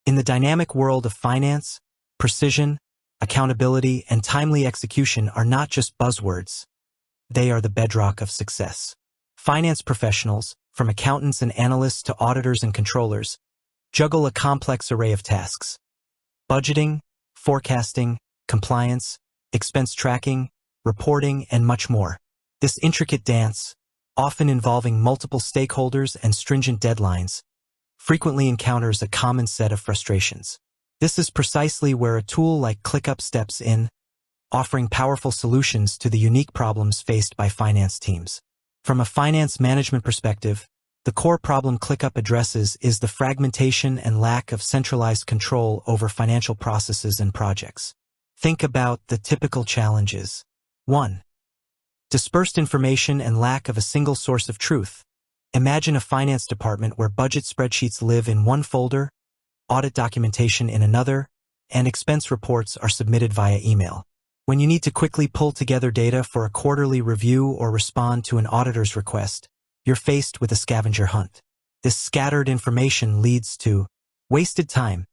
In the dynamic world of finance, precision, accountability, and timely execution are not just buzzwords. They are the bedrock of success. Finance professionals, from accountants and analysts to auditors and controllers, juggle a complex array of tasks. Budgeting, forecasting, compliance, expense tracking, reporting, and much more. This intricate dance, often involving multiple stakeholders and stringent deadlines, frequently encounters a common set of frustrations. This is precisely where a tool like ClickUp steps in, offering powerful solutions to the unique problems faced by finance teams. From a finance management perspective, the core problem ClickUp addresses is the fragmentation and lack of centralized control over financial processes and projects. Think about the typical challenges. 1. Dispersed information and lack of a single source of truth. Imagine a finance department where budget spreadsheets live in one folder, audit documentation in another, and expense reports are submitted via email. When you need to quickly pull together data for a quarterly review or respond to an auditor's request, you're faced with a scavenger hunt. This scattered information leads to wasted time.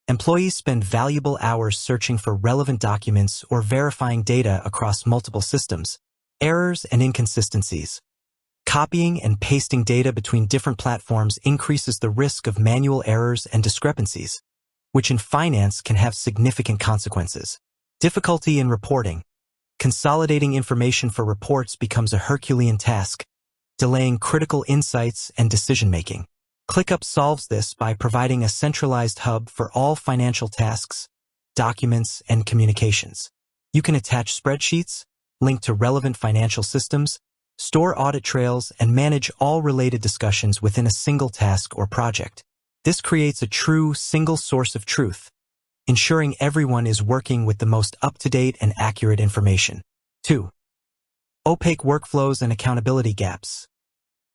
Employees spend valuable hours searching for relevant documents or verifying data across multiple systems. Errors and inconsistencies. Copying and pasting data between different platforms increases the risk of manual errors and discrepancies, which in finance can have significant consequences. Difficulty in reporting. Consolidating information for reports becomes a Herculean task, delaying critical insights and decision-making. ClickUp solves this by providing a centralized hub for all financial tasks, documents, and communications. You can attach spreadsheets, link to relevant financial systems, store audit trails, and manage all related discussions within a single task or project. This creates a true single source of truth, ensuring everyone is working with the most up-to-date and accurate information. 2. Opaque workflows and accountability gaps.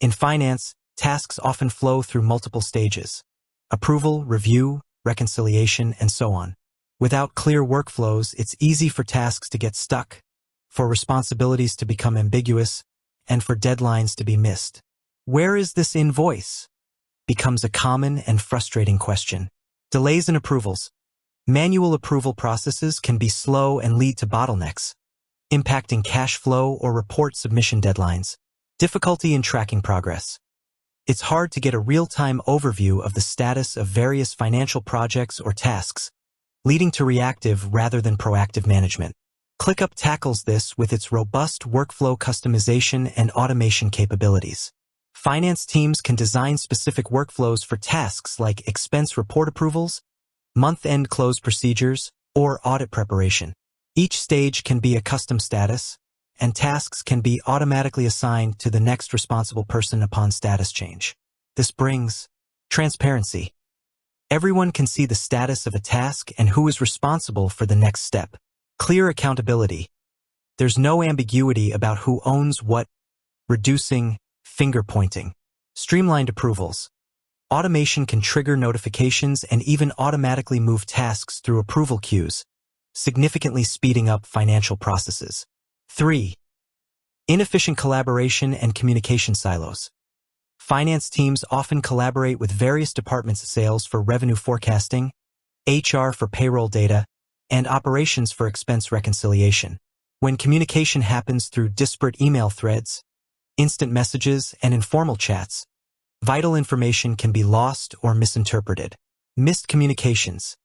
In finance, tasks often flow through multiple stages: approval, review, reconciliation, and so on. Without clear workflows, it's easy for tasks to get stuck, for responsibilities to become ambiguous, and for deadlines to be missed. Where is this invoice? Becomes a common and frustrating question. Delays in approvals. Manual approval processes can be slow and lead to bottlenecks, impacting cash flow or report submission deadlines. Difficulty in tracking progress. It's hard to get a real-time overview of the status of various financial projects or tasks, leading to reactive rather than proactive management. ClickUp tackles this with its robust workflow customization and automation capabilities. Finance teams can design specific workflows for tasks like expense report approvals, month-end close procedures, or audit preparation. Each stage can be a custom status, and tasks can be automatically assigned to the next responsible person upon status change. This brings transparency. Everyone can see the status of a task and who is responsible for the next step. Clear accountability. There's no ambiguity about who owns what, reducing finger-pointing. Streamlined approvals. Automation can trigger notifications and even automatically move tasks through approval queues, significantly speeding up financial processes. 3. Inefficient collaboration and communication silos. Finance teams often collaborate with various departments: sales for revenue forecasting, HR for payroll data, and operations for expense reconciliation. When communication happens through disparate email threads, instant messages, and informal chats, vital information can be lost or misinterpreted. Missed communications.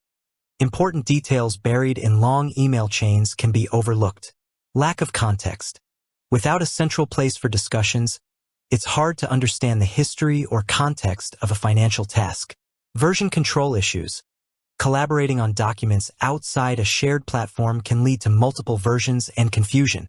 Important details buried in long email chains can be overlooked. Lack of context. Without a central place for discussions, it's hard to understand the history or context of a financial task. Version control issues. Collaborating on documents outside a shared platform can lead to multiple versions and confusion.